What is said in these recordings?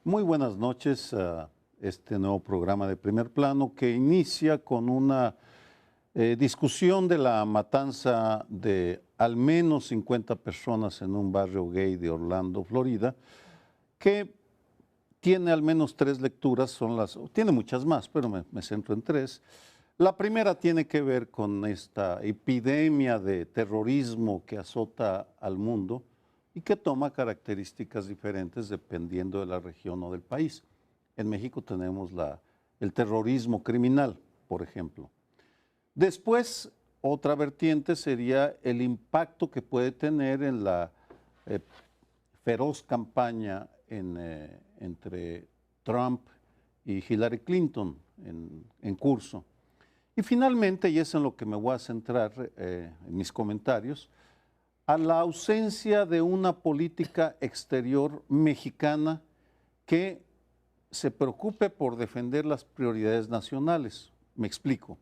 Muy buenas noches a este nuevo programa de Primer Plano que inicia con una discusión de la matanza de al menos 50 personas en un barrio gay de Orlando, Florida, que tiene al menos tres lecturas, tiene muchas más, pero me centro en tres. La primera tiene que ver con esta epidemia de terrorismo que azota al mundo y que toma características diferentes dependiendo de la región o del país. En México tenemos el terrorismo criminal, por ejemplo. Después, otra vertiente sería el impacto que puede tener en la feroz campaña entre Trump y Hillary Clinton en curso. Y finalmente, y es en lo que me voy a centrar en mis comentarios, a la ausencia de una política exterior mexicana que se preocupe por defender las prioridades nacionales. Me explico.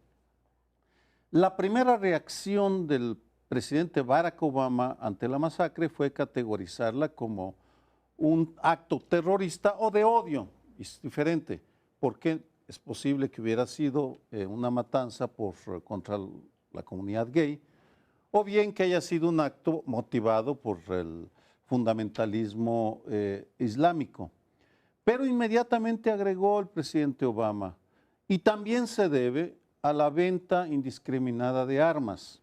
La primera reacción del presidente Barack Obama ante la masacre fue categorizarla como un acto terrorista o de odio. Es diferente, porque es posible que hubiera sido una matanza contra la comunidad gay, o bien que haya sido un acto motivado por el fundamentalismo islámico. Pero inmediatamente agregó el presidente Obama, y también se debe a la venta indiscriminada de armas.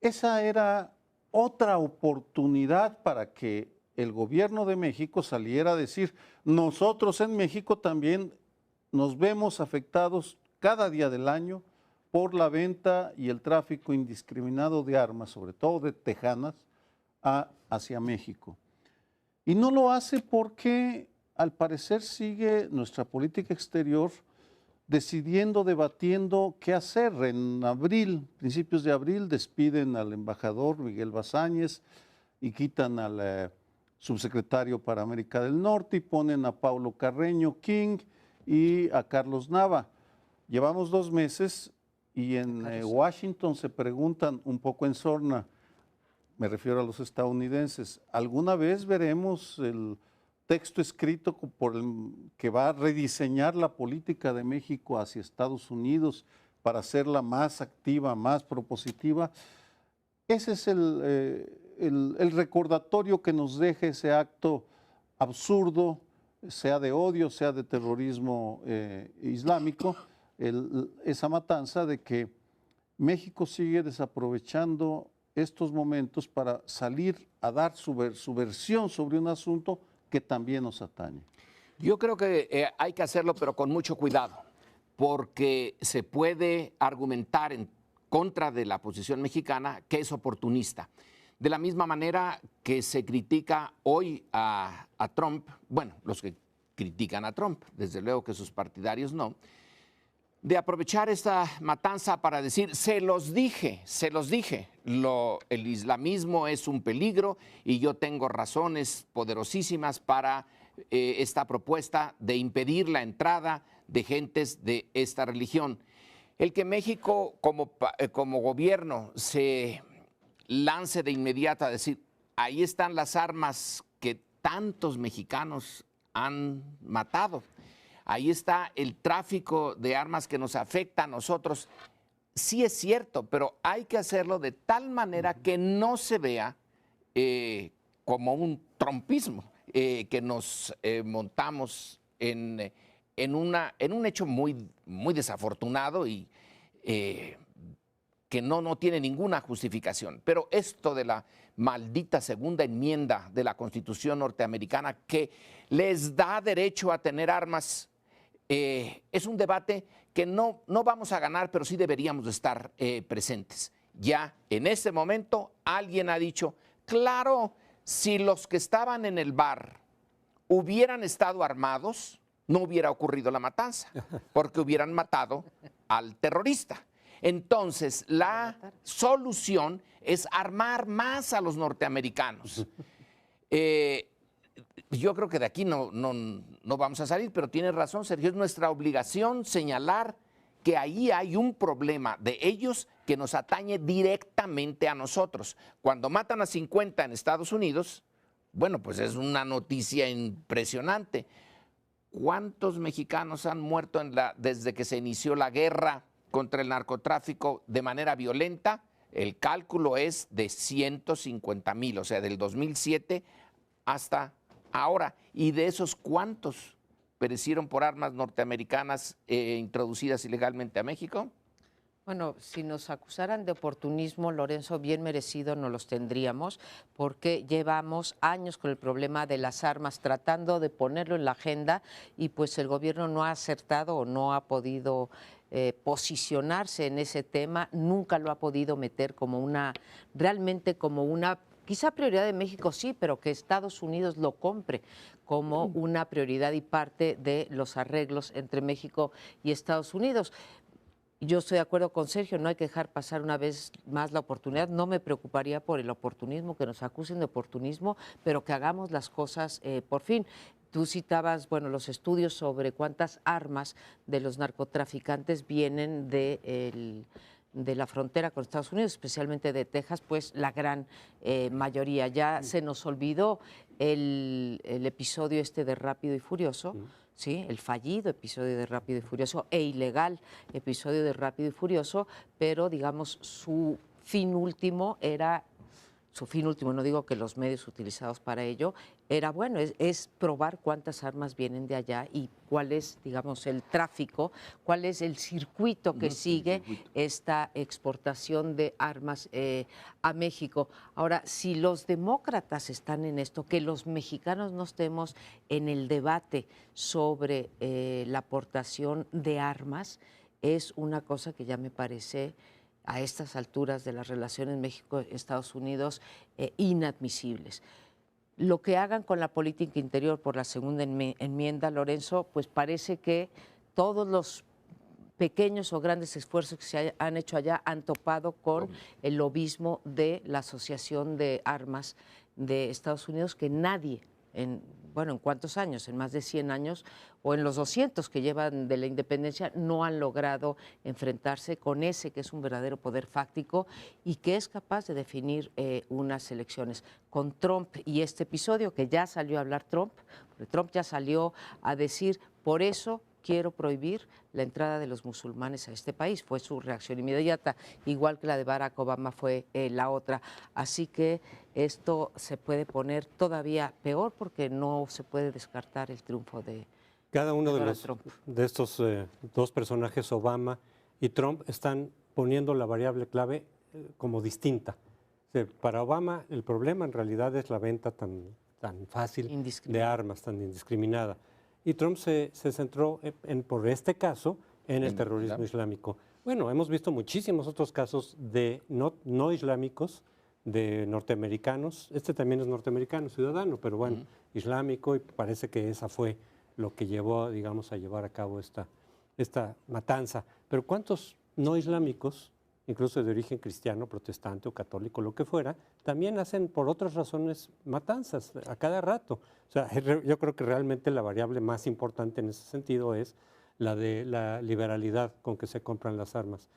Esa era otra oportunidad para que el gobierno de México saliera a decir, nosotros en México también nos vemos afectados cada día del año por la venta y el tráfico indiscriminado de armas, sobre todo de tejanas, hacia México. Y no lo hace porque al parecer sigue nuestra política exterior debatiendo qué hacer. En abril, principios de abril, despiden al embajador Miguel Bazáñez y quitan al subsecretario para América del Norte y ponen a Paulo Carreño King y a Carlos Nava. Llevamos 2 meses y en Washington se preguntan, un poco en sorna, me refiero a los estadounidenses, ¿alguna vez veremos el texto escrito que va a rediseñar la política de México hacia Estados Unidos para hacerla más activa, más propositiva? Ese es el recordatorio que nos deja ese acto absurdo, sea de odio, sea de terrorismo islámico, esa matanza de que México sigue desaprovechando estos momentos para salir a dar su versión sobre un asunto que también nos atañe. Yo creo que hay que hacerlo, pero con mucho cuidado, porque se puede argumentar en contra de la posición mexicana que es oportunista. De la misma manera que se critica hoy a Trump, bueno, los que critican a Trump, desde luego que sus partidarios no, de aprovechar esta matanza para decir, se los dije, el islamismo es un peligro y yo tengo razones poderosísimas para esta propuesta de impedir la entrada de gentes de esta religión. El que México como gobierno se lance de inmediato a decir, ahí están las armas que tantos mexicanos han matado. Ahí está el tráfico de armas que nos afecta a nosotros. Sí es cierto, pero hay que hacerlo de tal manera que no se vea como un trumpismo, que nos montamos en un hecho muy, muy desafortunado y que no tiene ninguna justificación. Pero esto de la maldita segunda enmienda de la Constitución norteamericana que les da derecho a tener armas, es un debate que no vamos a ganar, pero sí deberíamos de estar presentes. Ya en este momento alguien ha dicho, claro, si los que estaban en el bar hubieran estado armados, no hubiera ocurrido la matanza, porque hubieran matado al terrorista. Entonces, la solución es armar más a los norteamericanos. Yo creo que de aquí no vamos a salir, pero tiene razón, Sergio, es nuestra obligación señalar que ahí hay un problema de ellos que nos atañe directamente a nosotros. Cuando matan a 50 en Estados Unidos, bueno, pues es una noticia impresionante. ¿Cuántos mexicanos han muerto desde que se inició la guerra contra el narcotráfico de manera violenta? El cálculo es de 150,000, o sea, del 2007 hasta ahora. ¿Y de esos cuántos perecieron por armas norteamericanas introducidas ilegalmente a México? Bueno, si nos acusaran de oportunismo, Lorenzo, bien merecido no los tendríamos, porque llevamos años con el problema de las armas, tratando de ponerlo en la agenda, y pues el gobierno no ha acertado o no ha podido posicionarse en ese tema, nunca lo ha podido meter realmente como una, quizá prioridad de México sí, pero que Estados Unidos lo compre como una prioridad y parte de los arreglos entre México y Estados Unidos. Yo estoy de acuerdo con Sergio, no hay que dejar pasar una vez más la oportunidad. No me preocuparía por el oportunismo, que nos acusen de oportunismo, pero que hagamos las cosas por fin. Tú citabas, bueno, los estudios sobre cuántas armas de los narcotraficantes vienen de la frontera con Estados Unidos, especialmente de Texas, pues la gran mayoría. Ya se nos olvidó el episodio de Rápido y Furioso, ¿sí? El fallido episodio de Rápido y Furioso e ilegal episodio de Rápido y Furioso, pero digamos su fin último, no digo que los medios utilizados para ello, era bueno, es probar cuántas armas vienen de allá y cuál es, digamos, el tráfico, cuál es el circuito que sigue esta exportación de armas a México. Ahora, si los demócratas están en esto, que los mexicanos no estemos en el debate sobre la aportación de armas, es una cosa que ya me parece a estas alturas de las relaciones México-Estados Unidos inadmisibles. Lo que hagan con la política interior por la segunda enmienda, Lorenzo, pues parece que todos los pequeños o grandes esfuerzos que se han hecho allá han topado con el lobismo de la Asociación de Armas de Estados Unidos, que nadie, ¿en cuántos años? En más de 100 años o en los 200 que llevan de la independencia, no han logrado enfrentarse con ese que es un verdadero poder fáctico y que es capaz de definir unas elecciones. Con Trump y este episodio, que ya salió a hablar Trump, porque Trump ya salió a decir, por eso quiero prohibir la entrada de los musulmanes a este país. Fue su reacción inmediata, igual que la de Barack Obama fue la otra. Así que esto se puede poner todavía peor porque no se puede descartar el triunfo de cada uno Trump. de estos dos personajes, Obama y Trump, están poniendo la variable clave como distinta. Para Obama el problema en realidad es la venta tan fácil de armas, tan indiscriminada. Y Trump se centró, por este caso, en el terrorismo islámico. Bueno, hemos visto muchísimos otros casos de no islámicos, de norteamericanos. Este también es norteamericano, ciudadano, pero bueno, islámico, y parece que esa fue lo que llevó, digamos, a llevar a cabo esta matanza. Pero ¿cuántos no islámicos, incluso de origen cristiano, protestante o católico, lo que fuera, también hacen por otras razones matanzas a cada rato? O sea, yo creo que realmente la variable más importante en ese sentido es la de la liberalidad con que se compran las armas.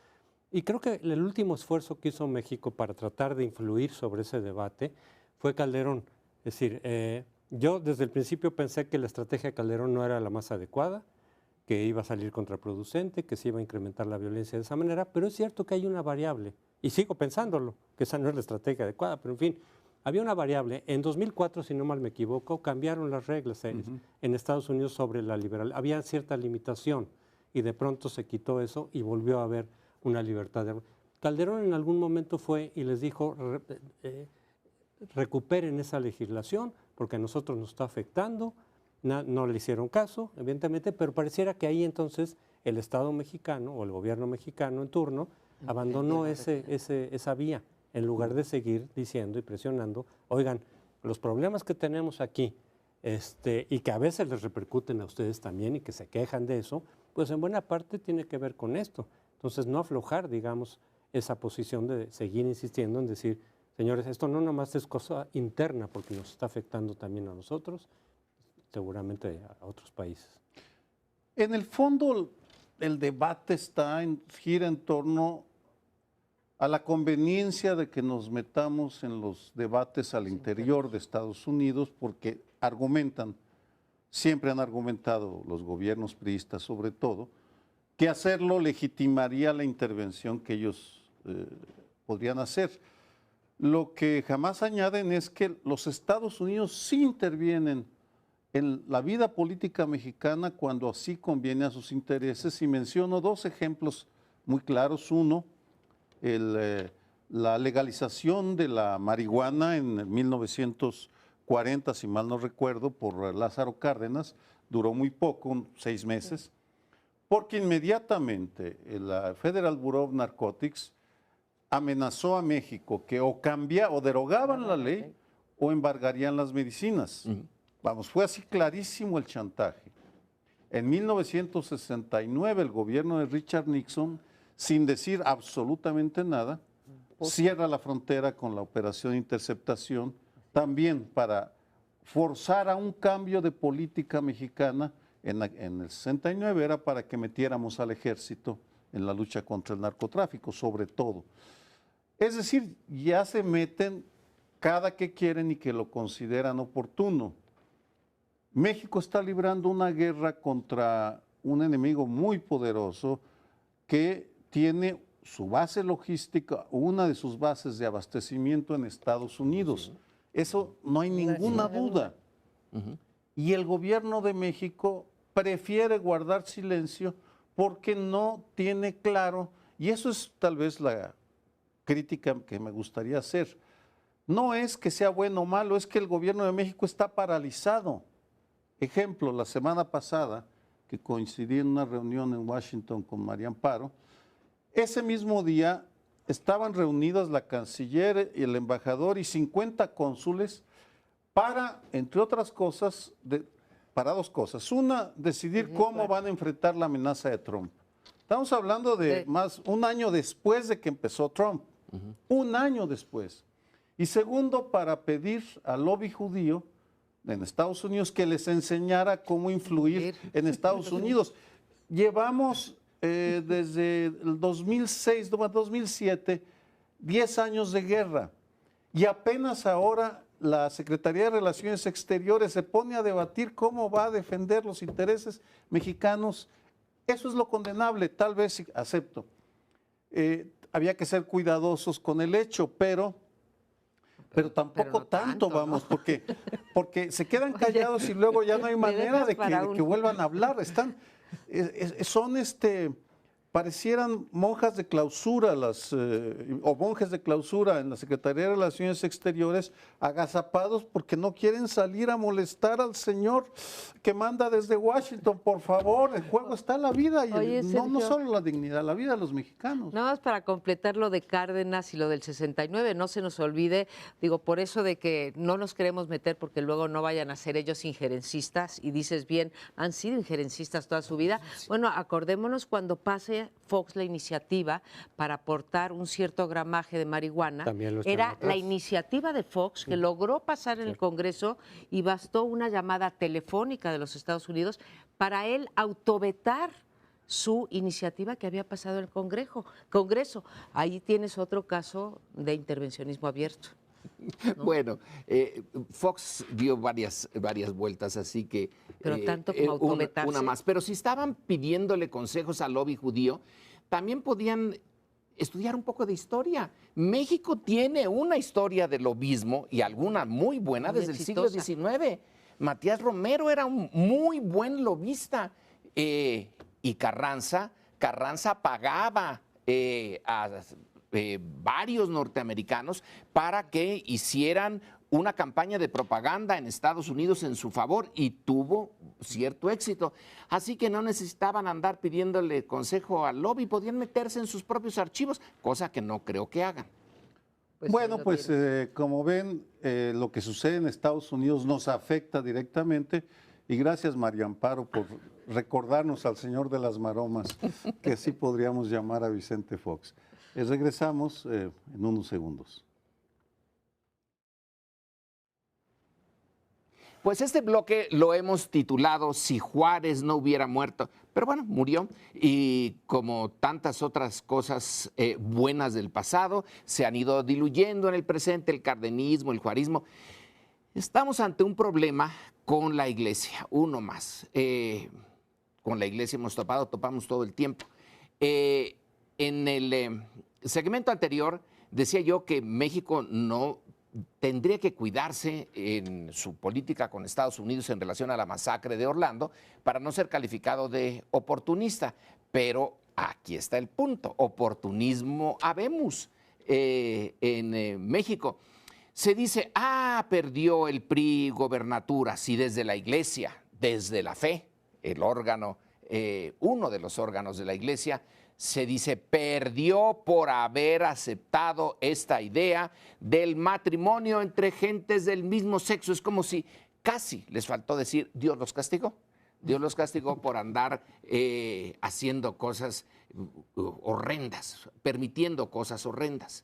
Y creo que el último esfuerzo que hizo México para tratar de influir sobre ese debate fue Calderón. Es decir, yo desde el principio pensé que la estrategia de Calderón no era la más adecuada, que iba a salir contraproducente, que se iba a incrementar la violencia de esa manera, pero es cierto que hay una variable, y sigo pensándolo, que esa no es la estrategia adecuada, pero en fin, había una variable. En 2004, si no mal me equivoco, cambiaron las reglas en Estados Unidos sobre la liberalidad. Había cierta limitación y de pronto se quitó eso y volvió a haber una libertad. Calderón en algún momento fue y les dijo, recuperen esa legislación porque a nosotros nos está afectando. No le hicieron caso, evidentemente, pero pareciera que ahí entonces el Estado mexicano o el gobierno mexicano en turno abandonó esa vía en lugar de seguir diciendo y presionando, oigan, los problemas que tenemos aquí y que a veces les repercuten a ustedes también y que se quejan de eso, pues en buena parte tiene que ver con esto. Entonces no aflojar, digamos, esa posición de seguir insistiendo en decir, señores, esto no nomás es cosa interna porque nos está afectando también a nosotros, seguramente a otros países. En el fondo, el debate gira en torno a la conveniencia de que nos metamos en los debates al interior de Estados Unidos, porque argumentan, siempre han argumentado los gobiernos priistas sobre todo, que hacerlo legitimaría la intervención que ellos podrían hacer. Lo que jamás añaden es que los Estados Unidos sí intervienen en la vida política mexicana cuando así conviene a sus intereses, y menciono dos ejemplos muy claros. Uno, la legalización de la marihuana en 1940, si mal no recuerdo, por Lázaro Cárdenas, duró muy poco, 6 meses, porque inmediatamente el Federal Bureau of Narcotics amenazó a México que o derogaban la ley o embargarían las medicinas. Vamos, fue así clarísimo el chantaje. En 1969 el gobierno de Richard Nixon, sin decir absolutamente nada, cierra la frontera con la operación de interceptación, también para forzar a un cambio de política mexicana. En el 69 era para que metiéramos al ejército en la lucha contra el narcotráfico, sobre todo. Es decir, ya se meten cada que quieren y que lo consideran oportuno. México está librando una guerra contra un enemigo muy poderoso que tiene su base logística, una de sus bases de abastecimiento en Estados Unidos. Eso no hay ninguna duda. Y el gobierno de México prefiere guardar silencio porque no tiene claro, y eso es tal vez la crítica que me gustaría hacer, no es que sea bueno o malo, es que el gobierno de México está paralizado. Ejemplo, la semana pasada, que coincidí en una reunión en Washington con María Amparo, ese mismo día estaban reunidas la canciller, el embajador y 50 cónsules para, entre otras cosas, para dos cosas. Una, decidir cómo van a enfrentar la amenaza de Trump. Estamos hablando de más un año después de que empezó Trump. Un año después. Y segundo, para pedir al lobby judío en Estados Unidos que les enseñara cómo influir en Estados Unidos. Llevamos desde el 2006, 2007, 10 años de guerra, y apenas ahora la Secretaría de Relaciones Exteriores se pone a debatir cómo va a defender los intereses mexicanos. Eso es lo condenable, tal vez acepto. Había que ser cuidadosos con el hecho, pero tampoco no tanto, vamos, ¿no? porque se quedan callados y luego ya no hay manera de que vuelvan a hablar. Son parecieran monjas de clausura o monjes de clausura en la Secretaría de Relaciones Exteriores, agazapados porque no quieren salir a molestar al señor que manda desde Washington. Por favor, el juego está la vida, y Oye, no solo la dignidad, la vida de los mexicanos. Nada más para completar lo de Cárdenas y lo del 69, no se nos olvide, digo, por eso de que no nos queremos meter porque luego no vayan a ser ellos injerencistas, y dices bien, han sido injerencistas toda su vida. Bueno, acordémonos cuando pase Fox la iniciativa para aportar un cierto gramaje de marihuana. Era la iniciativa de Fox que logró pasar en el Congreso, y bastó una llamada telefónica de los Estados Unidos para él autovetar su iniciativa que había pasado en el Congreso. Ahí tienes otro caso de intervencionismo abierto, ¿no? Bueno, Fox dio varias vueltas, así que... Pero tanto como autovetarse. Una más. Pero si estaban pidiéndole consejos al lobby judío, también podían estudiar un poco de historia. México tiene una historia de lobismo, y alguna muy buena, muy desde exitosa. el siglo XIX. Matías Romero era un muy buen lobista. Y Carranza pagaba a varios norteamericanos para que hicieran una campaña de propaganda en Estados Unidos en su favor, y tuvo cierto éxito. Así que no necesitaban andar pidiéndole consejo al lobby, podían meterse en sus propios archivos, cosa que no creo que hagan. Bueno, pues como ven, lo que sucede en Estados Unidos nos afecta directamente, y gracias, María Amparo, por recordarnos al señor de las maromas, que así podríamos llamar a Vicente Fox. Regresamos en unos segundos. Pues este bloque lo hemos titulado Si Juárez no hubiera muerto, pero bueno, murió y como tantas otras cosas buenas del pasado, se han ido diluyendo en el presente, el cardenismo, el juarismo. Estamos ante un problema con la iglesia, uno más. Con la iglesia topamos todo el tiempo. En el segmento anterior decía yo que México no tendría que cuidarse en su política con Estados Unidos en relación a la masacre de Orlando para no ser calificado de oportunista. Pero aquí está el punto, oportunismo habemos en México. Se dice, perdió el PRI gobernaturas y desde la iglesia, desde la fe, el órgano, uno de los órganos de la iglesia, se dice, perdió por haber aceptado esta idea del matrimonio entre gentes del mismo sexo. Es como si casi les faltó decir, Dios los castigó. Dios los castigó por andar haciendo cosas horrendas, permitiendo cosas horrendas.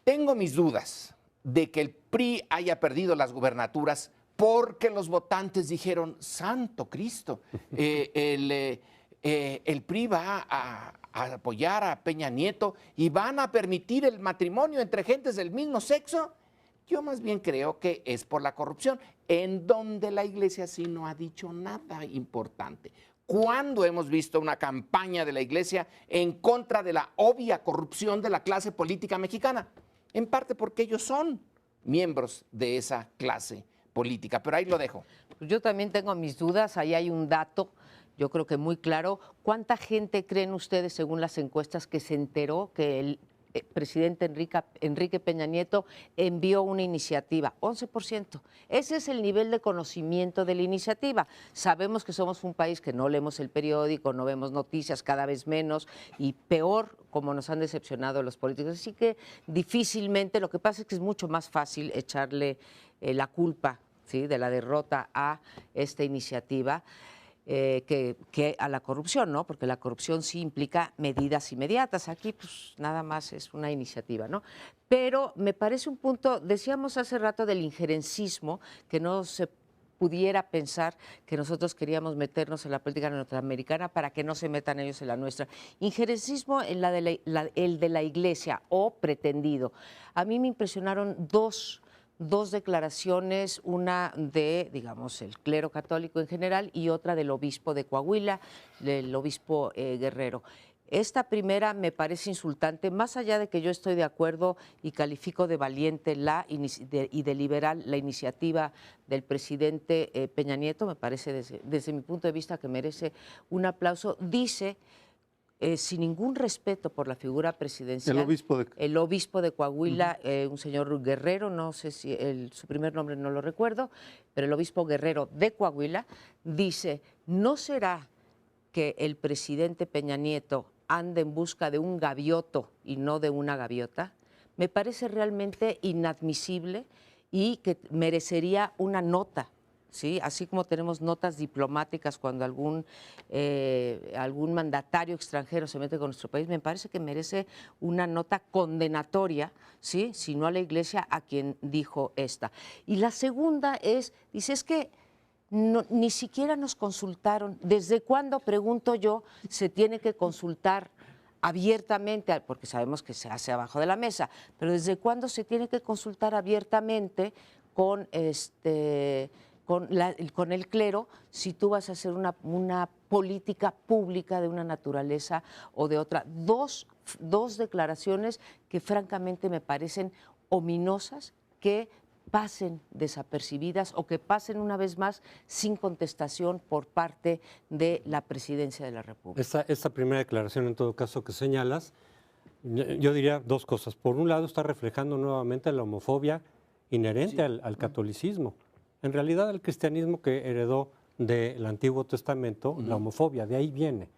Tengo mis dudas de que el PRI haya perdido las gubernaturas porque los votantes dijeron, Santo Cristo, el PRI va a apoyar a Peña Nieto y van a permitir el matrimonio entre gentes del mismo sexo. Yo más bien creo que es por la corrupción, en donde la iglesia sí no ha dicho nada importante. ¿Cuándo hemos visto una campaña de la iglesia en contra de la obvia corrupción de la clase política mexicana? En parte porque ellos son miembros de esa clase política, pero ahí lo dejo. Yo también tengo mis dudas, ahí hay un dato, yo creo que muy claro. ¿Cuánta gente creen ustedes, según las encuestas, que se enteró que el presidente Enrique Peña Nieto envió una iniciativa? 11%. Ese es el nivel de conocimiento de la iniciativa. Sabemos que somos un país que no leemos el periódico, no vemos noticias, cada vez menos, y peor, como nos han decepcionado los políticos. Así que difícilmente, lo que pasa es que es mucho más fácil echarle la culpa, ¿sí?, de la derrota a esta iniciativa. Que a la corrupción, ¿no? Porque la corrupción sí implica medidas inmediatas. Aquí, pues, nada más es una iniciativa, ¿no? Pero me parece un punto, decíamos hace rato del injerencismo, que no se pudiera pensar que nosotros queríamos meternos en la política norteamericana para que no se metan ellos en la nuestra. Injerencismo en el de la iglesia, o pretendido. A mí me impresionaron dos declaraciones, una de, digamos, el clero católico en general y otra del obispo de Coahuila, del obispo Guerrero. Esta primera me parece insultante, más allá de que yo estoy de acuerdo y califico de valiente y de liberal la iniciativa del presidente Peña Nieto, me parece desde mi punto de vista que merece un aplauso. Dice, sin ningún respeto por la figura presidencial, el obispo de Coahuila, un señor Guerrero, no sé si su primer nombre no lo recuerdo, pero el obispo Guerrero de Coahuila dice, ¿no será que el presidente Peña Nieto ande en busca de un gavioto y no de una gaviota? Me parece realmente inadmisible y que merecería una nota. ¿Sí? Así como tenemos notas diplomáticas cuando algún mandatario extranjero se mete con nuestro país, me parece que merece una nota condenatoria, ¿sí?, si no a la iglesia, a quien dijo esta. Y la segunda dice, es que ni siquiera nos consultaron. ¿Desde cuándo, pregunto yo, se tiene que consultar abiertamente, porque sabemos que se hace abajo de la mesa, pero desde cuándo se tiene que consultar abiertamente con el clero si tú vas a hacer una política pública de una naturaleza o de otra? Dos declaraciones que francamente me parecen ominosas, que pasen desapercibidas o que pasen una vez más sin contestación por parte de la Presidencia de la República. Esta primera declaración, en todo caso, que señalas, yo diría dos cosas. Por un lado, está reflejando nuevamente la homofobia inherente al catolicismo. En realidad, el cristianismo que heredó del Antiguo Testamento, la homofobia, de ahí viene.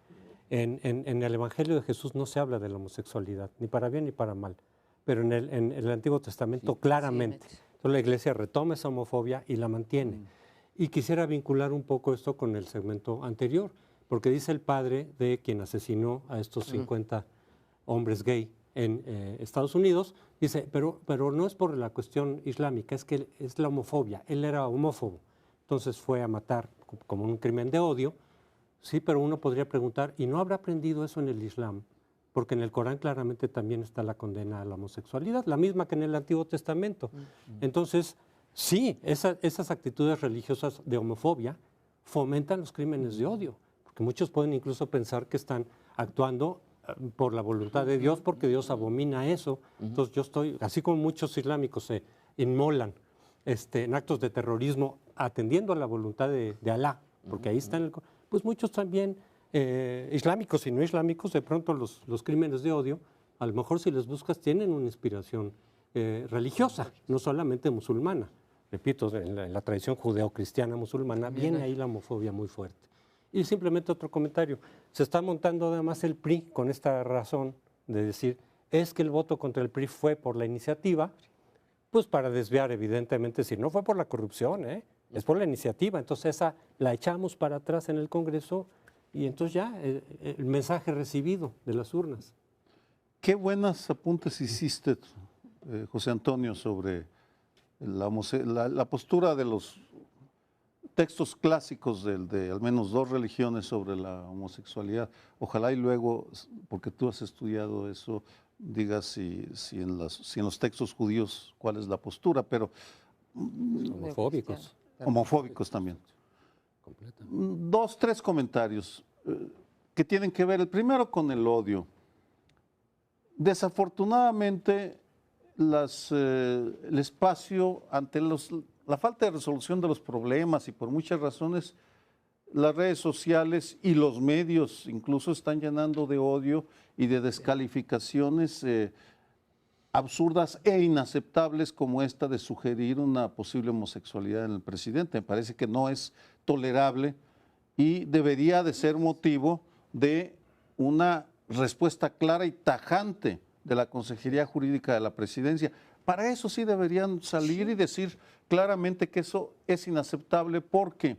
En el Evangelio de Jesús no se habla de la homosexualidad, ni para bien ni para mal, pero en el Antiguo Testamento claramente. Entonces la Iglesia retoma esa homofobia y la mantiene. Y quisiera vincular un poco esto con el segmento anterior, porque dice el padre de quien asesinó a estos 50 hombres gay en Estados Unidos, dice, pero no es por la cuestión islámica, es que es la homofobia, él era homófobo. entonces fue a matar como un crimen de odio. Sí, pero uno podría preguntar, ¿y no habrá aprendido eso en el Islam? Porque en el Corán claramente también está la condena a la homosexualidad, la misma que en el Antiguo Testamento. Entonces, sí, esas actitudes religiosas de homofobia fomentan los crímenes de odio, porque muchos pueden incluso pensar que están actuando por la voluntad de Dios, porque Dios abomina eso. Entonces yo estoy, así como muchos islámicos se inmolan en actos de terrorismo atendiendo a la voluntad de Alá, porque ahí está pues muchos también islámicos y no islámicos, de pronto los crímenes de odio, a lo mejor si les buscas tienen una inspiración religiosa, no solamente musulmana. Repito, en la tradición judeo-cristiana musulmana viene ahí la homofobia muy fuerte. Y simplemente otro comentario, se está montando además el PRI con esta razón de decir, es que el voto contra el PRI fue por la iniciativa, pues para desviar evidentemente, si no fue por la corrupción, es por la iniciativa, entonces esa la echamos para atrás en el Congreso y entonces ya el mensaje recibido de las urnas. Qué buenos apuntes hiciste, José Antonio, sobre la postura de los textos clásicos de al menos dos religiones sobre la homosexualidad. Ojalá y luego, porque tú has estudiado eso, digas si en los textos judíos cuál es la postura, pero Homofóbicos. Homofóbicos también. Dos, tres comentarios que tienen que ver, el primero con el odio. Desafortunadamente, el espacio ante la falta de resolución de los problemas y por muchas razones, las redes sociales y los medios incluso están llenando de odio y de descalificaciones absurdas e inaceptables como esta de sugerir una posible homosexualidad en el presidente. Me parece que no es tolerable y debería de ser motivo de una respuesta clara y tajante de la Consejería Jurídica de la Presidencia. Para eso sí deberían salir y decir claramente que eso es inaceptable, porque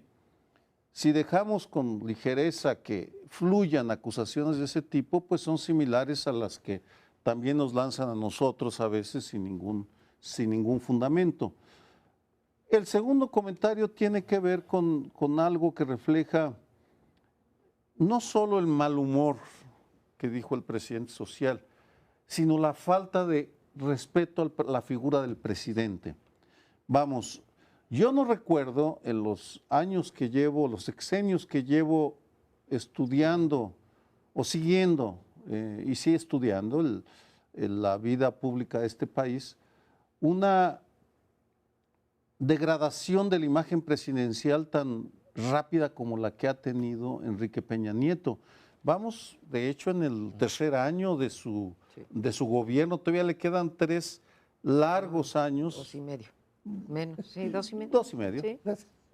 si dejamos con ligereza que fluyan acusaciones de ese tipo, pues son similares a las que también nos lanzan a nosotros a veces sin ningún fundamento. El segundo comentario tiene que ver con algo que refleja no solo el mal humor que dijo el presidente social, sino la falta de respeto a la figura del presidente. Vamos, yo no recuerdo en los años que llevo, los sexenios que llevo estudiando o siguiendo, y sí estudiando la vida pública de este país, una degradación de la imagen presidencial tan rápida como la que ha tenido Enrique Peña Nieto. Vamos, de hecho, en el tercer año de su gobierno, todavía le quedan 3 largos años. 2 y medio. Menos, sí, 2 y medio. 2 y medio. Sí.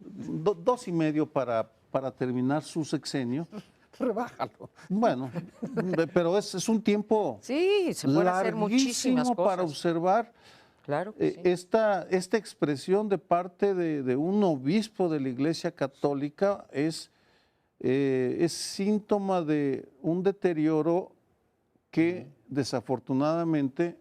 2 y medio para terminar su sexenio. Rebájalo. Bueno, pero es un tiempo Sí, se pueden hacer muchísimas larguísimo cosas. para observar. Claro que sí. Esta expresión de parte de un obispo de la Iglesia Católica es síntoma de un deterioro que desafortunadamente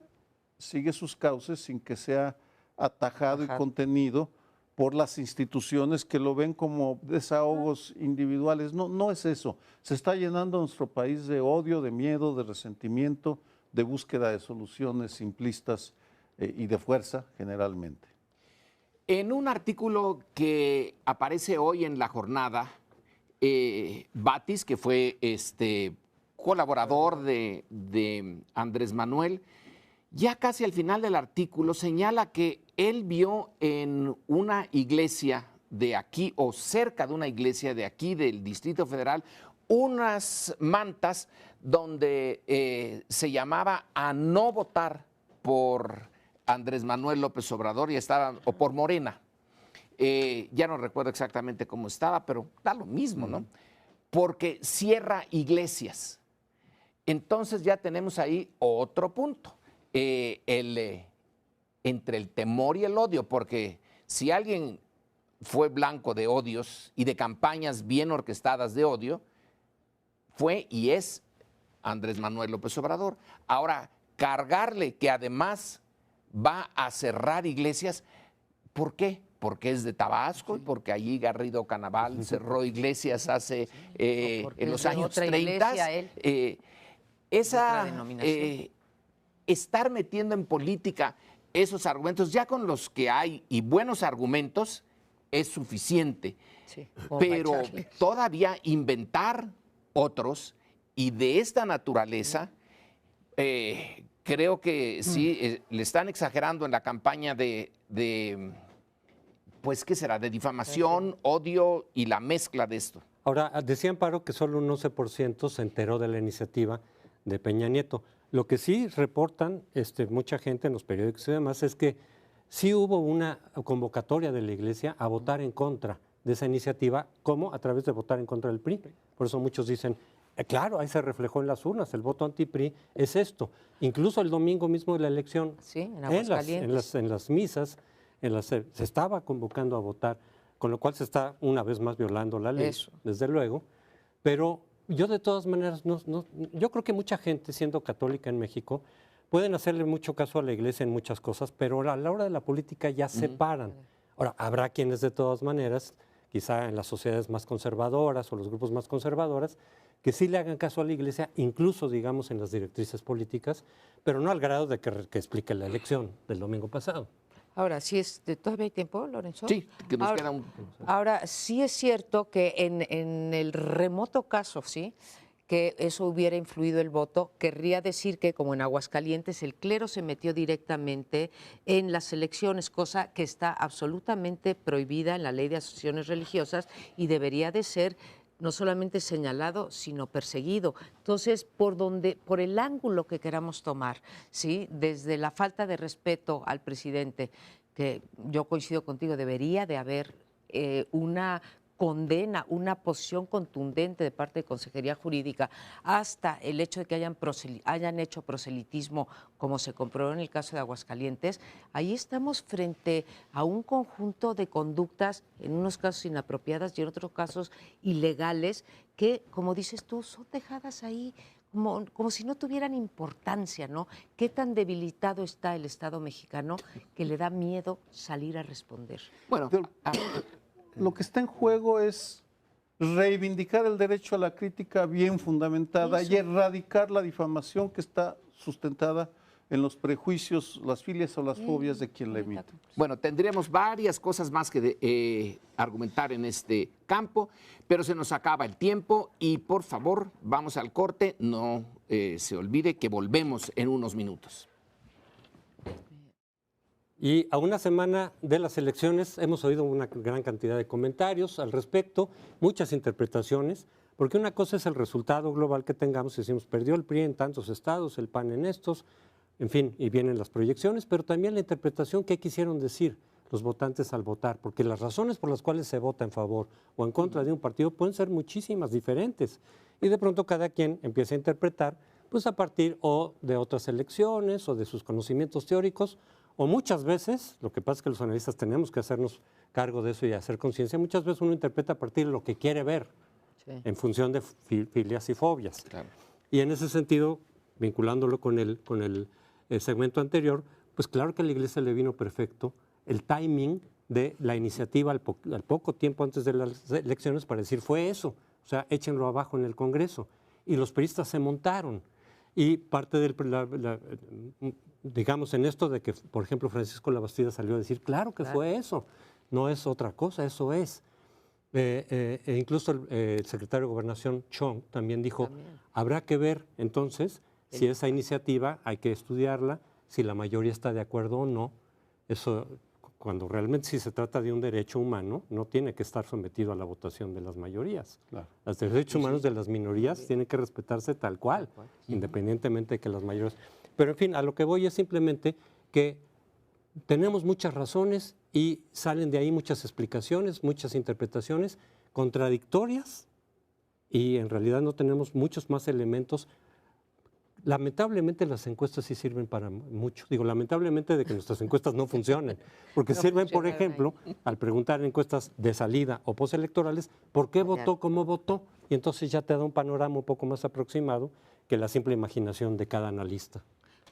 sigue sus cauces sin que sea atajado y contenido por las instituciones que lo ven como desahogos individuales. No, no es eso. Se está llenando nuestro país de odio, de miedo, de resentimiento, de búsqueda de soluciones simplistas y de fuerza generalmente. En un artículo que aparece hoy en La Jornada, Batis, que fue colaborador de Andrés Manuel, ya casi al final del artículo señala que él vio en una iglesia de aquí o cerca de una iglesia de aquí del Distrito Federal unas mantas donde se llamaba a no votar por Andrés Manuel López Obrador y estaban, o por Morena. Ya no recuerdo exactamente cómo estaba, pero da lo mismo, ¿no? Porque cierra iglesias. Entonces ya tenemos ahí otro punto. Entre el temor y el odio, porque si alguien fue blanco de odios y de campañas bien orquestadas de odio, fue y es Andrés Manuel López Obrador. Ahora, cargarle que además va a cerrar iglesias, ¿por qué? porque es de Tabasco, y porque allí Garrido Canaval cerró iglesias hace porque en es los de años otra 30. iglesia, él. Esa otra denominación. estar metiendo en política esos argumentos, ya con los que hay y buenos argumentos, es suficiente. Sí, como Pero para echarle. todavía inventar otros y de esta naturaleza, creo que sí, le están exagerando en la campaña pues, ¿qué será? De difamación, odio y la mezcla de esto. Ahora, decía Amparo que solo un 11% se enteró de la iniciativa de Peña Nieto. Lo que sí reportan mucha gente en los periódicos y demás es que sí hubo una convocatoria de la Iglesia a votar en contra de esa iniciativa, como a través de votar en contra del PRI. Por eso muchos dicen, claro, ahí se reflejó en las urnas, el voto anti-PRI es esto. Incluso el domingo mismo de la elección, Sí, en Aguascalientes. en las misas, se estaba convocando a votar, con lo cual se está una vez más violando la ley, Eso. desde luego. Pero yo de todas maneras, yo creo que mucha gente, siendo católica en México, pueden hacerle mucho caso a la Iglesia en muchas cosas, pero a la hora de la política ya se paran. Ahora, habrá quienes de todas maneras, quizá en las sociedades más conservadoras o los grupos más conservadoras, que sí le hagan caso a la Iglesia, incluso, digamos, en las directrices políticas, pero no al grado de que explique la elección del domingo pasado. Ahora, sí ¿todavía hay tiempo, Lorenzo? Sí, que nos ahora, queda un... Ahora, sí es cierto que en el remoto caso, sí, que eso hubiera influido el voto, querría decir que, como en Aguascalientes, el clero se metió directamente en las elecciones, cosa que está absolutamente prohibida en la ley de asociaciones religiosas y debería de ser no solamente señalado, sino perseguido. Entonces, por el ángulo que queramos tomar, ¿sí? Desde la falta de respeto al presidente, que yo coincido contigo, debería de haber una condena, una posición contundente de parte de Consejería Jurídica, hasta el hecho de que hayan hecho proselitismo, como se comprobó en el caso de Aguascalientes. Ahí estamos frente a un conjunto de conductas, en unos casos inapropiadas y en otros casos ilegales, que, como dices tú, son dejadas ahí como si no tuvieran importancia, ¿no? Qué tan debilitado está el Estado mexicano que le da miedo salir a responder. Bueno, Lo que está en juego es reivindicar el derecho a la crítica bien fundamentada y erradicar la difamación que está sustentada en los prejuicios, las filias o las fobias de quien la emite. bueno, tendríamos varias cosas más que argumentar en este campo, pero se nos acaba el tiempo y por favor, vamos al corte. No se olvide que volvemos en unos minutos. Y a una semana de las elecciones hemos oído una gran cantidad de comentarios al respecto, muchas interpretaciones, porque una cosa es el resultado global que tengamos, decimos, perdió el PRI en tantos estados, el PAN en estos, en fin, y vienen las proyecciones, pero también la interpretación que quisieron decir los votantes al votar, porque las razones por las cuales se vota en favor o en contra de un partido pueden ser muchísimas, diferentes, y de pronto cada quien empieza a interpretar, pues a partir o de otras elecciones o de sus conocimientos teóricos, o muchas veces, lo que pasa es que los analistas tenemos que hacernos cargo de eso y hacer conciencia, muchas veces uno interpreta a partir de lo que quiere ver, en función de filias y fobias. Claro. Y en ese sentido, vinculándolo con el segmento anterior, pues claro que a la Iglesia le vino perfecto el timing de la iniciativa al poco tiempo antes de las elecciones para decir, fue eso, o sea, échenlo abajo en el Congreso. Y los priistas se montaron. Y parte del, digamos, en esto de que, por ejemplo, Francisco Labastida salió a decir, claro que fue eso, no es otra cosa, eso es. Incluso el secretario de Gobernación, Chong, también dijo, habrá que ver entonces si esa iniciativa hay que estudiarla, si la mayoría está de acuerdo o no. Eso, cuando realmente si se trata de un derecho humano, no tiene que estar sometido a la votación de las mayorías. Claro. Los derechos humanos de las minorías tienen que respetarse tal cual, independientemente de que las mayorías... Pero en fin, a lo que voy es simplemente que tenemos muchas razones y salen de ahí muchas explicaciones, muchas interpretaciones contradictorias y en realidad no tenemos muchos más elementos. Lamentablemente las encuestas sí sirven para mucho. Digo, lamentablemente de que nuestras encuestas no funcionen, porque No sirven, por funcionan ejemplo, al preguntar en encuestas de salida o postelectorales, ¿por qué votó como votó? Y entonces ya te da un panorama un poco más aproximado que la simple imaginación de cada analista.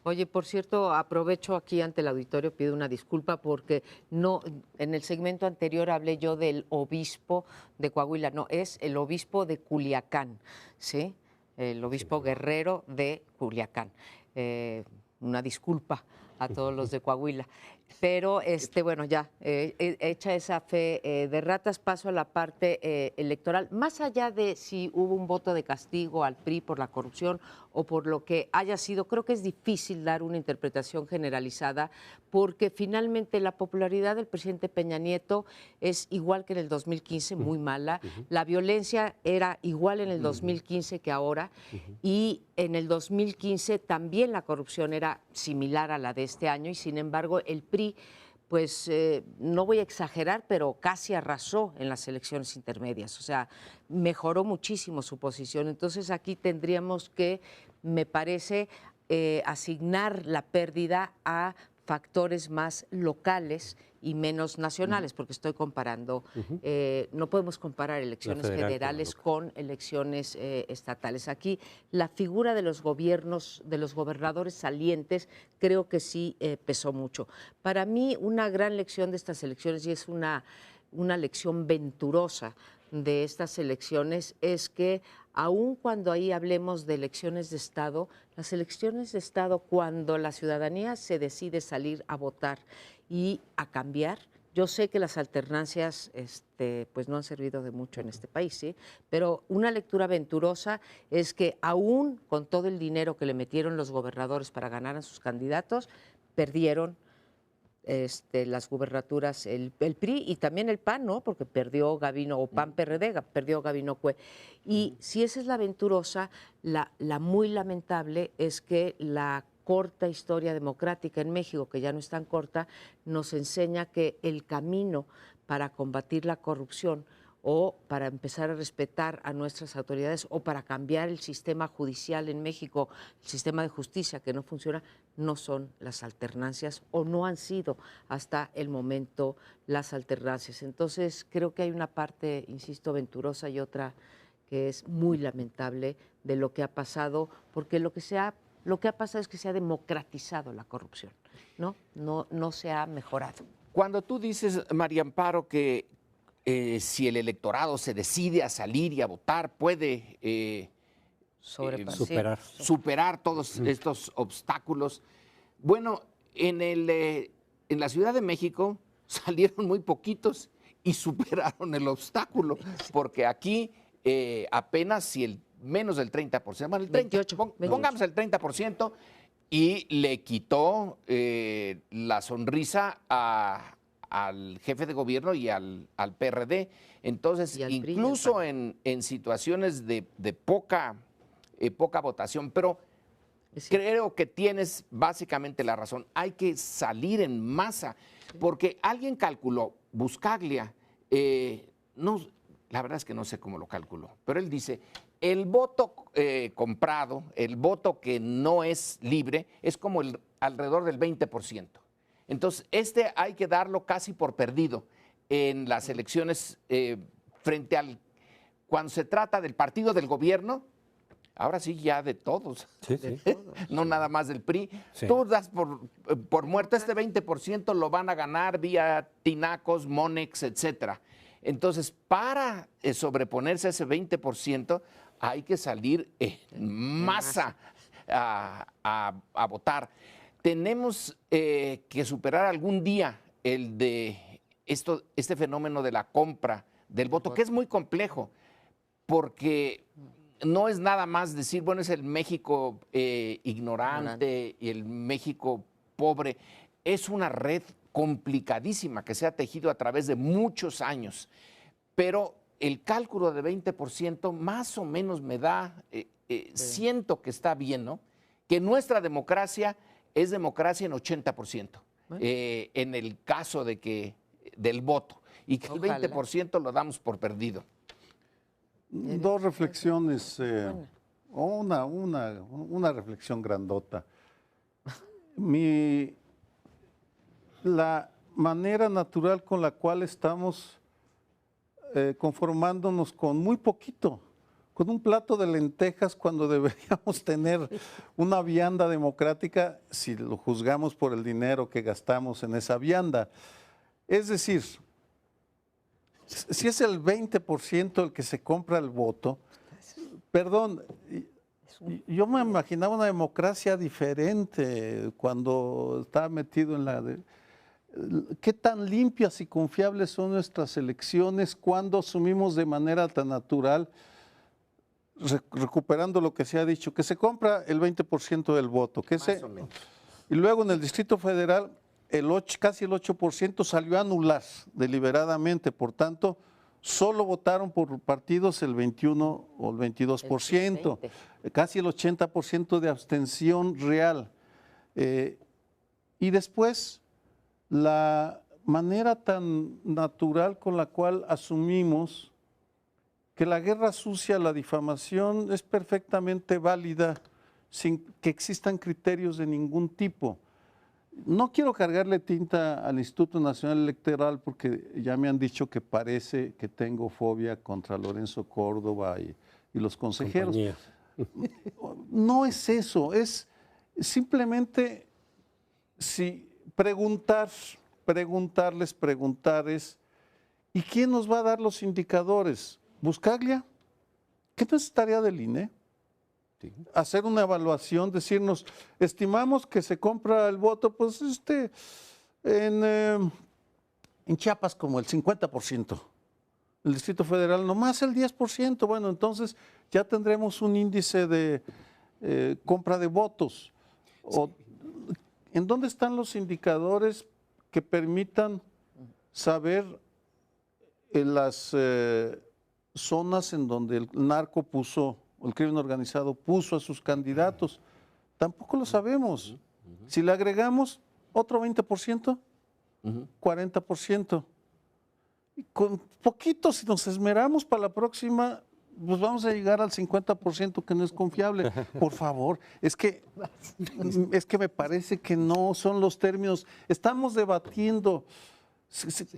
Oye, por cierto, aprovecho aquí ante el auditorio, pido una disculpa porque no, en el segmento anterior hablé yo del obispo de Coahuila, no, es el obispo de Culiacán, ¿sí? El obispo Guerrero de Culiacán. Una disculpa a todos los de Coahuila. Pero, bueno, ya, hecha esa fe de ratas, paso a la parte electoral. Más allá de si hubo un voto de castigo al PRI por la corrupción o por lo que haya sido, creo que es difícil dar una interpretación generalizada porque finalmente la popularidad del presidente Peña Nieto es igual que en el 2015, muy mala. La violencia era igual en el 2015 que ahora y en el 2015 también la corrupción era similar a la de este año y sin embargo el PRI, pues no voy a exagerar, pero casi arrasó en las elecciones intermedias, o sea, mejoró muchísimo su posición. Entonces aquí tendríamos que, me parece, asignar la pérdida a factores más locales y menos nacionales, porque estoy comparando, no podemos comparar elecciones federales con elecciones estatales. Aquí la figura de los gobiernos, de los gobernadores salientes, creo que sí pesó mucho. Para mí, una gran lección de estas elecciones, y es una lección venturosa de estas elecciones, es que aun cuando ahí hablemos de elecciones de Estado, las elecciones de Estado, cuando la ciudadanía se decide salir a votar y a cambiar, yo sé que las alternancias pues no han servido de mucho en este país, ¿sí? Pero una lectura venturosa es que aún con todo el dinero que le metieron los gobernadores para ganar a sus candidatos, perdieron las gubernaturas, el PRI y también el PAN, ¿no? Porque perdió Gabino, o PAN-PRD, perdió Gabino Cue. Y si esa es la venturosa, la muy lamentable es que la corta historia democrática en México, que ya no es tan corta, nos enseña que el camino para combatir la corrupción o para empezar a respetar a nuestras autoridades o para cambiar el sistema judicial en México, el sistema de justicia que no funciona, no son las alternancias o no han sido hasta el momento las alternancias. Entonces creo que hay una parte, insisto, venturosa y otra que es muy lamentable de lo que ha pasado, porque lo que ha pasado es que se ha democratizado la corrupción, ¿no? No se ha mejorado. Cuando tú dices, María Amparo, que si el electorado se decide a salir y a votar, puede superar todos estos obstáculos. Bueno, en la Ciudad de México salieron muy poquitos y superaron el obstáculo, porque aquí apenas si menos del 30%, bueno, el 30, pongamos el 30%, y le quitó la sonrisa al jefe de gobierno y al PRD. Entonces, incluso en situaciones de poca votación, pero creo que tienes básicamente la razón. Hay que salir en masa, porque alguien calculó, Buscaglia, no, la verdad es que no sé cómo lo calculó, pero él dice, el voto comprado, el voto que no es libre, es como alrededor del 20%. Entonces, hay que darlo casi por perdido en las elecciones frente cuando se trata del partido del gobierno, ahora sí ya de todos, no nada más del PRI. Sí. Tú das por muerto este 20% lo van a ganar vía tinacos, Monex, etcétera. Entonces, para sobreponerse a ese 20%, hay que salir en masa a votar. Tenemos que superar algún día este fenómeno de la compra del voto, que es muy complejo, porque no es nada más decir, bueno, es el México ignorante y el México pobre. Es una red complicadísima que se ha tejido a través de muchos años, pero el cálculo de 20% más o menos me da, siento que está bien, ¿no? Que nuestra democracia es democracia en 80%, en el caso del voto, y que el 20% lo damos por perdido. Dos reflexiones, una reflexión grandota. La manera natural con la cual estamos conformándonos con muy poquito, con un plato de lentejas cuando deberíamos tener una vianda democrática si lo juzgamos por el dinero que gastamos en esa vianda. Es decir, si es el 20% el que se compra el voto, perdón, yo me imaginaba una democracia diferente cuando estaba metido en la... ¿Qué tan limpias y confiables son nuestras elecciones cuando asumimos de manera tan natural, recuperando lo que se ha dicho, que se compra el 20% del voto? Y luego en el Distrito Federal casi el 8% salió a anular deliberadamente, por tanto, solo votaron por partidos el 21 o el 22%, casi el 80% de abstención real. Y después, la manera tan natural con la cual asumimos que la guerra sucia, la difamación es perfectamente válida sin que existan criterios de ningún tipo. No quiero cargarle tinta al Instituto Nacional Electoral porque ya me han dicho que parece que tengo fobia contra Lorenzo Córdoba y los consejeros. Compañía. No es eso, es simplemente preguntar es, ¿y quién nos va a dar los indicadores? ¿Buscaglia? ¿Qué no es tarea del INE? Sí. Hacer una evaluación, decirnos, estimamos que se compra el voto, pues en Chiapas como el 50%, el Distrito Federal nomás el 10%, bueno, entonces ya tendremos un índice de compra de votos. Sí. ¿En dónde están los indicadores que permitan saber en las zonas en donde el narco puso, el crimen organizado puso a sus candidatos? Tampoco lo sabemos. Si le agregamos otro 20%, 40%, y con poquito, si nos esmeramos para la próxima, pues vamos a llegar al 50% que no es confiable. Por favor, es que me parece que no son los términos. Estamos debatiendo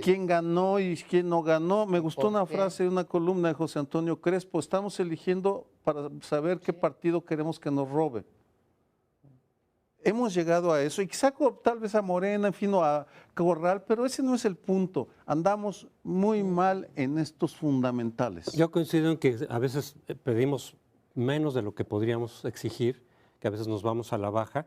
quién ganó y quién no ganó. Me gustó una frase de una columna de José Antonio Crespo: estamos eligiendo para saber qué partido queremos que nos robe. Hemos llegado a eso, y quizá tal vez a Morena, en fin, o a Corral, pero ese no es el punto. Andamos muy mal en estos fundamentales. Yo coincido en que a veces pedimos menos de lo que podríamos exigir, que a veces nos vamos a la baja,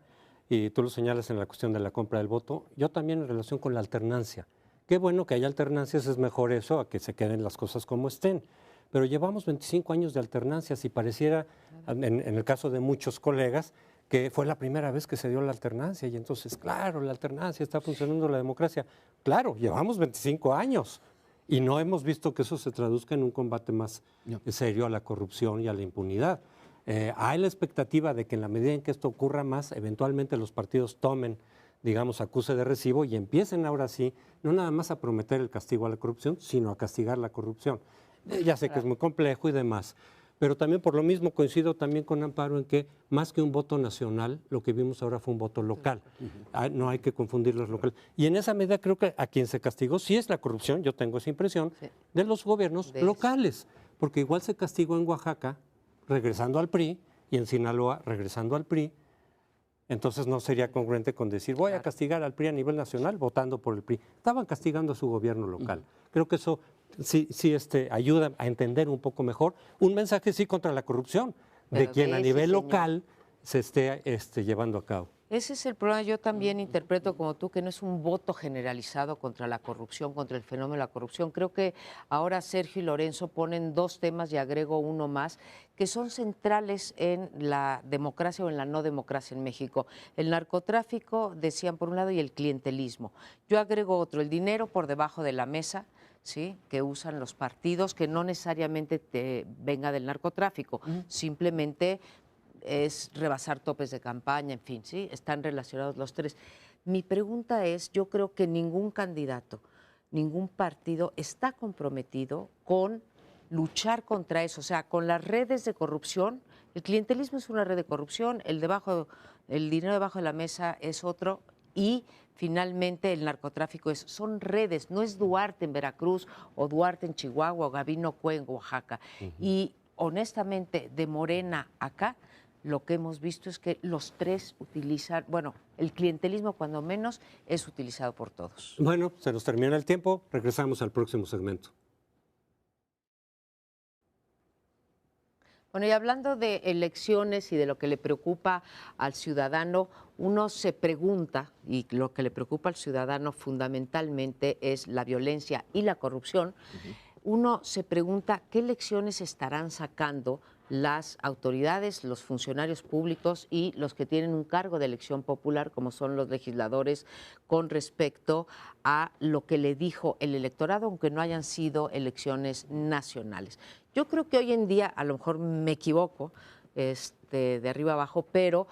y tú lo señalas en la cuestión de la compra del voto. Yo también en relación con la alternancia. Qué bueno que haya alternancias, es mejor eso a que se queden las cosas como estén. Pero llevamos 25 años de alternancias y pareciera, en el caso de muchos colegas, que fue la primera vez que se dio la alternancia, y entonces, claro, la alternancia, está funcionando la democracia. Claro, llevamos 25 años y no hemos visto que eso se traduzca en un combate más serio a la corrupción y a la impunidad. Hay la expectativa de que en la medida en que esto ocurra más, eventualmente los partidos tomen, digamos, acuse de recibo y empiecen ahora sí, no nada más a prometer el castigo a la corrupción, sino a castigar la corrupción. Ya sé que es muy complejo y demás. Pero también por lo mismo coincido también con Amparo en que más que un voto nacional, lo que vimos ahora fue un voto local. No hay que confundir los locales. Y en esa medida creo que a quien se castigó sí es la corrupción, yo tengo esa impresión, de los gobiernos locales. Porque igual se castigó en Oaxaca, regresando al PRI, y en Sinaloa, regresando al PRI. Entonces no sería congruente con decir, voy a castigar al PRI a nivel nacional votando por el PRI. Estaban castigando a su gobierno local. Creo que eso sí ayuda a entender un poco mejor un mensaje sí contra la corrupción, de quien a nivel local se esté llevando a cabo. Ese es el problema. Yo también interpreto como tú que no es un voto generalizado contra la corrupción, contra el fenómeno de la corrupción. Creo que ahora Sergio y Lorenzo ponen dos temas, y agrego uno más, que son centrales en la democracia o en la no democracia en México. El narcotráfico, decían por un lado, y el clientelismo. Yo agrego otro, el dinero por debajo de la mesa, ¿sí?, que usan los partidos, que no necesariamente venga del narcotráfico, simplemente es rebasar topes de campaña, en fin, ¿sí? Están relacionados los tres. Mi pregunta es, yo creo que ningún candidato, ningún partido está comprometido con luchar contra eso, o sea, con las redes de corrupción. El clientelismo es una red de corrupción, el dinero debajo de la mesa es otro, y finalmente el narcotráfico son redes, no es Duarte en Veracruz o Duarte en Chihuahua o Gabino Cue en Oaxaca. Y honestamente, de Morena acá, lo que hemos visto es que los tres utilizan, bueno, el clientelismo cuando menos es utilizado por todos. Bueno, se nos termina el tiempo, regresamos al próximo segmento. Bueno, y hablando de elecciones y de lo que le preocupa al ciudadano, uno se pregunta, y lo que le preocupa al ciudadano fundamentalmente es la violencia y la corrupción, uno se pregunta qué lecciones estarán sacando las autoridades, los funcionarios públicos y los que tienen un cargo de elección popular, como son los legisladores, con respecto a lo que le dijo el electorado, aunque no hayan sido elecciones nacionales. Yo creo que hoy en día, a lo mejor me equivoco, de arriba abajo, pero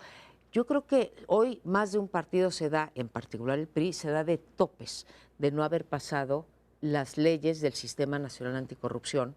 yo creo que hoy más de un partido se da, en particular el PRI, se da de topes de no haber pasado las leyes del Sistema Nacional Anticorrupción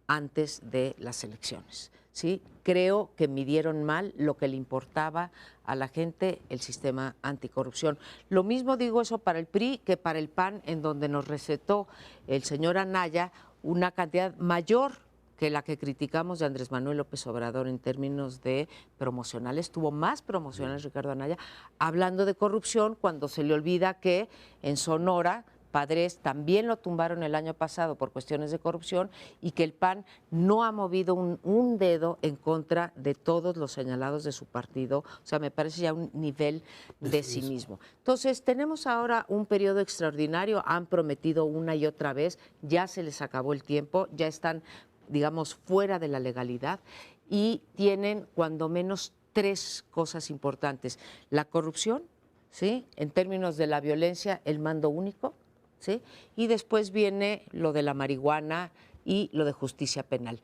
antes de las elecciones. ¿Sí? Creo que midieron mal lo que le importaba a la gente el sistema anticorrupción. Lo mismo digo eso para el PRI que para el PAN, en donde nos recetó el señor Anaya una cantidad mayor que la que criticamos de Andrés Manuel López Obrador en términos de promocionales. Tuvo más promocionales Ricardo Anaya hablando de corrupción, cuando se le olvida que en Sonora Padres también lo tumbaron el año pasado por cuestiones de corrupción y que el PAN no ha movido un dedo en contra de todos los señalados de su partido. O sea, me parece ya un nivel de cinismo. Entonces, tenemos ahora un periodo extraordinario, han prometido una y otra vez, ya se les acabó el tiempo, ya están, digamos, fuera de la legalidad y tienen cuando menos tres cosas importantes. La corrupción, ¿sí? En términos de la violencia, el mando único, ¿sí? Y después viene lo de la marihuana y lo de justicia penal.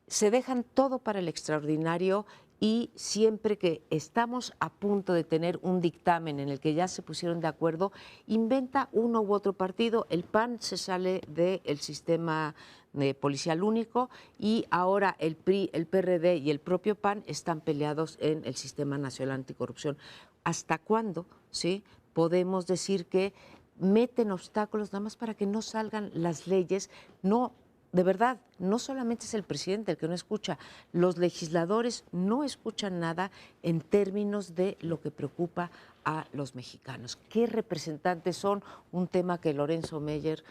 Se dejan todo para el extraordinario y siempre que estamos a punto de tener un dictamen en el que ya se pusieron de acuerdo, inventa uno u otro partido. El PAN se sale del sistema policial único y ahora el PRI, el PRD y el propio PAN están peleados en el Sistema Nacional Anticorrupción. ¿Hasta cuándo, sí, podemos decir que meten obstáculos nada más para que no salgan las leyes? No, de verdad, no solamente es el presidente el que no escucha, los legisladores no escuchan nada en términos de lo que preocupa a los mexicanos. ¿Qué representantes son? Un tema que Lorenzo Meyer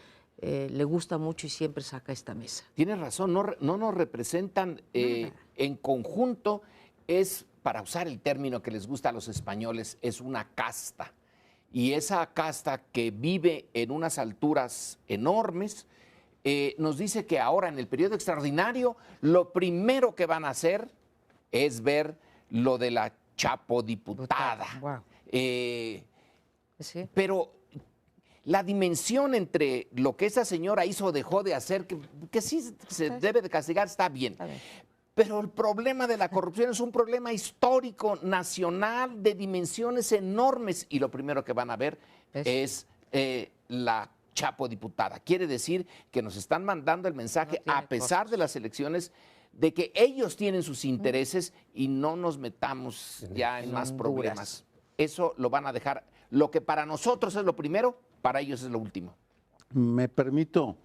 le gusta mucho y siempre saca a esta mesa. Tienes razón, no nos representan en conjunto, es, para usar el término que les gusta a los españoles, es una casta. Y esa casta que vive en unas alturas enormes, nos dice que ahora en el periodo extraordinario lo primero que van a hacer es ver lo de la chapodiputada. Wow. Sí. Pero la dimensión entre lo que esa señora hizo o dejó de hacer, que sí se debe de castigar, está bien. Pero el problema de la corrupción es un problema histórico, nacional, de dimensiones enormes. Y lo primero que van a ver es la chapodiputada. Quiere decir que nos están mandando el mensaje, a pesar de las elecciones, de que ellos tienen sus intereses y no nos metamos ya en más problemas. Eso lo van a dejar. Lo que para nosotros es lo primero, para ellos es lo último. Me permito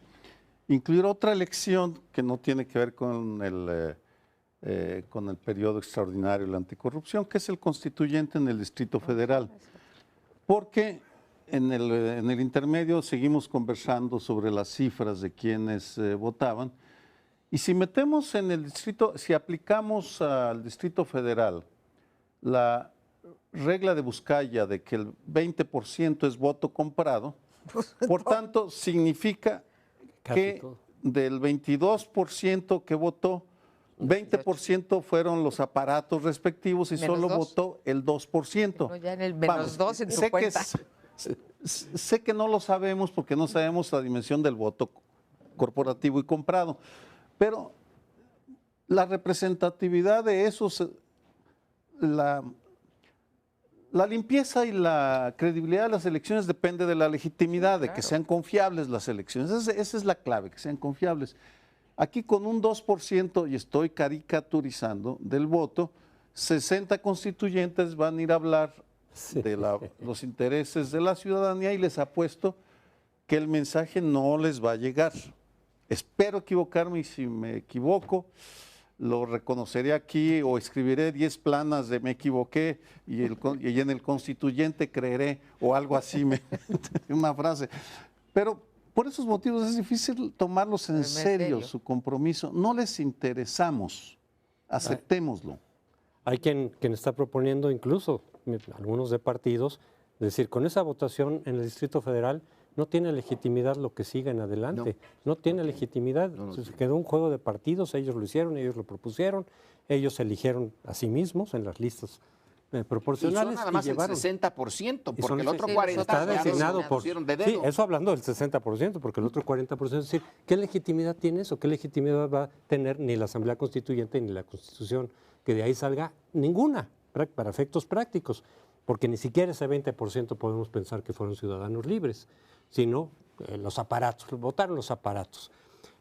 incluir otra elección que no tiene que ver con el periodo extraordinario de la anticorrupción, que es el constituyente en el Distrito Federal. Porque en el intermedio seguimos conversando sobre las cifras de quienes votaban. Y si metemos en el distrito, si aplicamos al Distrito Federal la regla de Buscaya de que el 20% es voto comprado, por tanto, significa que del 22% que votó, 20% fueron los aparatos respectivos y solo votó el 2%. Pero ya en el menos 2 en tu cuenta. Sé que no lo sabemos porque no sabemos la dimensión del voto corporativo y comprado, pero la representatividad de esos, la limpieza y la credibilidad de las elecciones depende de la legitimidad, de que sean confiables las elecciones. Esa es la clave, que sean confiables. Aquí con un 2%, y estoy caricaturizando, del voto, 60 constituyentes van a ir a hablar de los intereses de la ciudadanía y les apuesto que el mensaje no les va a llegar. Espero equivocarme y si me equivoco, lo reconoceré aquí o escribiré 10 planas de me equivoqué y en el constituyente creeré o algo así, una frase. Pero por esos motivos es difícil tomarlos en serio, su compromiso. No les interesamos, aceptémoslo. Hay quien está proponiendo incluso, algunos de partidos, decir, con esa votación en el Distrito Federal no tiene legitimidad lo que siga en adelante, no tiene legitimidad, se quedó un juego de partidos, ellos lo hicieron, ellos lo propusieron, ellos eligieron a sí mismos en las listas proporcionales. Y son nada más el 60%, porque el otro 40% está designado por de dedo. Sí, eso hablando del 60%, porque el otro 40% es decir, ¿qué legitimidad tiene eso? ¿Qué legitimidad va a tener ni la Asamblea Constituyente ni la Constitución? Que de ahí salga ninguna, para efectos prácticos, porque ni siquiera ese 20% podemos pensar que fueron ciudadanos libres, sino los aparatos, votaron los aparatos.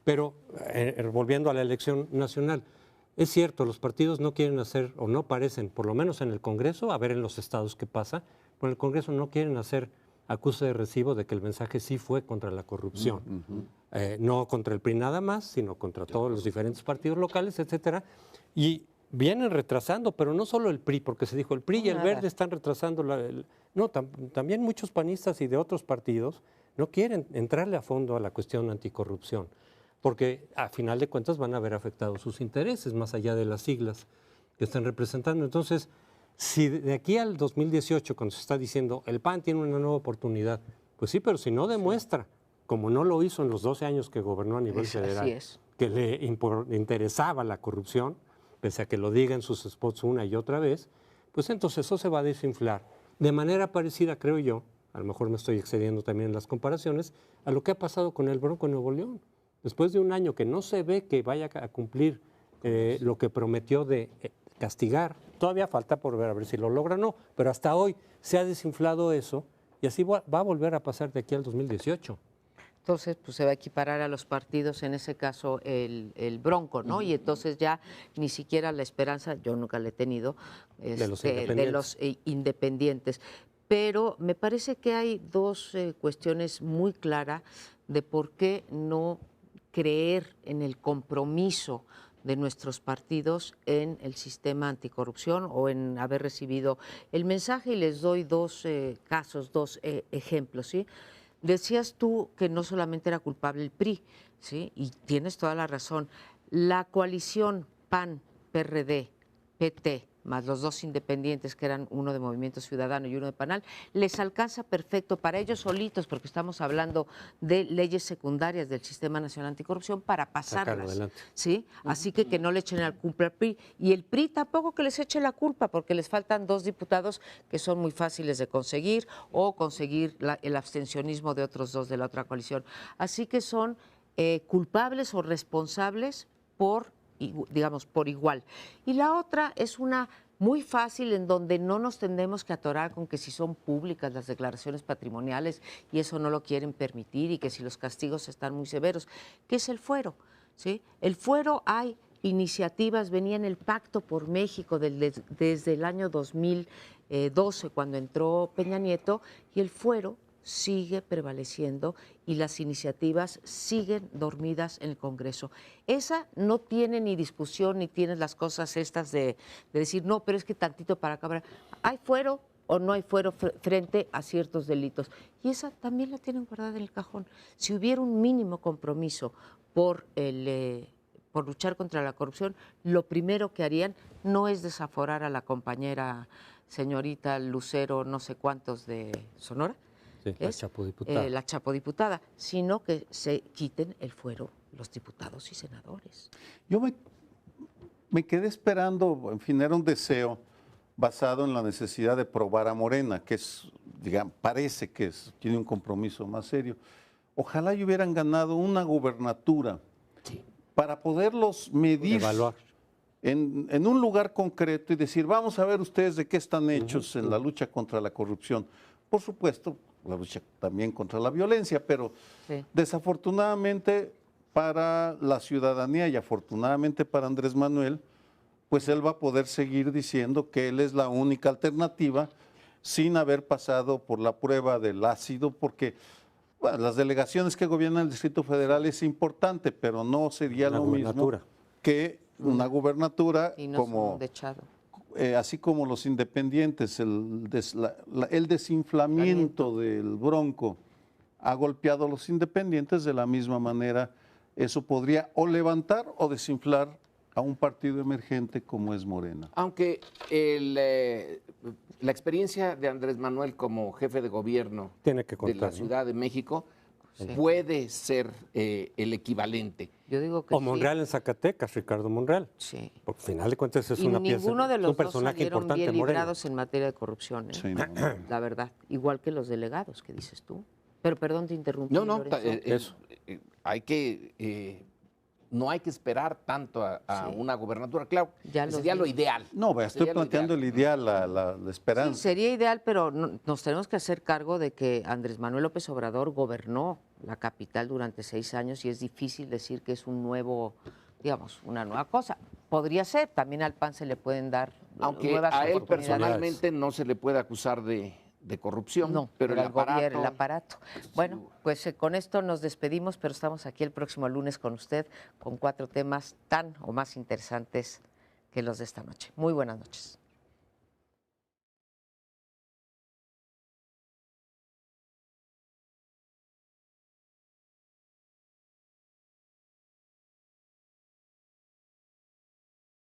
Pero volviendo a la elección nacional, es cierto, los partidos no quieren hacer, o no parecen, por lo menos en el Congreso, a ver en los estados qué pasa, pero en el Congreso no quieren hacer acuse de recibo de que el mensaje sí fue contra la corrupción. No contra el PRI nada más, sino contra todos los diferentes partidos locales, etcétera. Y vienen retrasando, pero no solo el PRI, porque se dijo el PRI y el Verde están retrasando. También muchos panistas y de otros partidos no quieren entrarle a fondo a la cuestión anticorrupción, porque a final de cuentas van a haber afectado sus intereses, más allá de las siglas que están representando. Entonces, si de aquí al 2018, cuando se está diciendo el PAN tiene una nueva oportunidad, pues sí, pero si no demuestra, como no lo hizo en los 12 años que gobernó a nivel federal, que le interesaba la corrupción, pese a que lo diga en sus spots una y otra vez, pues entonces eso se va a desinflar. De manera parecida, creo yo, a lo mejor me estoy excediendo también en las comparaciones, a lo que ha pasado con el Bronco en Nuevo León. Después de un año que no se ve que vaya a cumplir lo que prometió de castigar, todavía falta por ver a ver si lo logra o no, pero hasta hoy se ha desinflado eso y así va a volver a pasar de aquí al 2018. Entonces, pues se va a equiparar a los partidos, en ese caso el Bronco, ¿no? Y entonces ya ni siquiera la esperanza, yo nunca la he tenido, de los independientes. Pero me parece que hay dos cuestiones muy claras de por qué no creer en el compromiso de nuestros partidos en el sistema anticorrupción o en haber recibido el mensaje, y les doy dos casos, dos ejemplos, ¿sí? Decías tú que no solamente era culpable el PRI, ¿sí? Y tienes toda la razón. La coalición PAN, PRD, PT, más los dos independientes, que eran uno de Movimiento Ciudadano y uno de PANAL, les alcanza perfecto para ellos solitos, porque estamos hablando de leyes secundarias del Sistema Nacional Anticorrupción, para pasarlas, ¿sí? Así que no le echen la culpa al PRI. Y el PRI tampoco que les eche la culpa, porque les faltan 2 diputados que son muy fáciles de conseguir, o conseguir el abstencionismo de otros 2 de la otra coalición. Así que son culpables o responsables por igual. Y la otra es una muy fácil, en donde no nos tendremos que atorar con que si son públicas las declaraciones patrimoniales y eso no lo quieren permitir, y que si los castigos están muy severos, que es el fuero, ¿sí? El fuero, hay iniciativas, venía en el Pacto por México desde el año 2012, cuando entró Peña Nieto, y el fuero sigue prevaleciendo y las iniciativas siguen dormidas en el Congreso. Esa no tiene ni discusión, ni tiene las cosas estas de decir, no, pero es que tantito para acá. ¿Hay fuero o no hay fuero frente a ciertos delitos? Y esa también la tienen guardada en el cajón. Si hubiera un mínimo compromiso por luchar contra la corrupción, lo primero que harían no es desaforar a la compañera señorita Lucero, no sé cuántos de Sonora, sí, la Chapodiputada. La Chapodiputada, sino que se quiten el fuero los diputados y senadores. Yo me quedé esperando, en fin, era un deseo basado en la necesidad de probar a Morena, que es, digamos, parece que tiene un compromiso más serio. Ojalá y hubieran ganado una gubernatura para poderlos medir, evaluar en un lugar concreto y decir, vamos a ver ustedes de qué están hechos en la lucha contra la corrupción. Por supuesto, la lucha también contra la violencia, pero desafortunadamente para la ciudadanía y afortunadamente para Andrés Manuel, pues él va a poder seguir diciendo que él es la única alternativa sin haber pasado por la prueba del ácido, porque bueno, las delegaciones que gobiernan el Distrito Federal es importante, pero no sería lo mismo que una gubernatura Y no como... son dechado. Así como los independientes, el desinflamiento del Bronco ha golpeado a los independientes, de la misma manera eso podría o levantar o desinflar a un partido emergente como es Morena. Aunque la experiencia de Andrés Manuel como jefe de gobierno Tiene que de la contar, ¿no? Ciudad de México puede ser el equivalente. Yo digo que O sí. Monreal en Zacatecas, Ricardo Monreal. Sí. Porque al final de cuentas es Y una pieza, ninguno de es los un dos personaje salieron importante bien de Morena. librados en materia de corrupción, ¿eh? Sí, no. La verdad. Igual que los delegados, que dices tú. Pero perdón, te interrumpí, No, Lorenzo. hay que no hay que esperar tanto a Sí. una gubernatura. Claro, Ya sería los lo vi. ideal. No, estoy Sería lo planteando ideal. el ideal, la Sí, esperanza. sería ideal, pero nos tenemos que hacer cargo de que Andrés Manuel López Obrador gobernó la capital durante 6 años y es difícil decir que es un nuevo, digamos, una nueva cosa. Podría ser, también al PAN se le pueden dar Aunque nuevas a él oportunidades. personalmente no se le puede acusar de corrupción, No, pero el al gobierno, aparato... el aparato. Bueno, pues con esto nos despedimos, pero estamos aquí el próximo lunes con usted con 4 temas tan o más interesantes que los de esta noche. Muy buenas noches.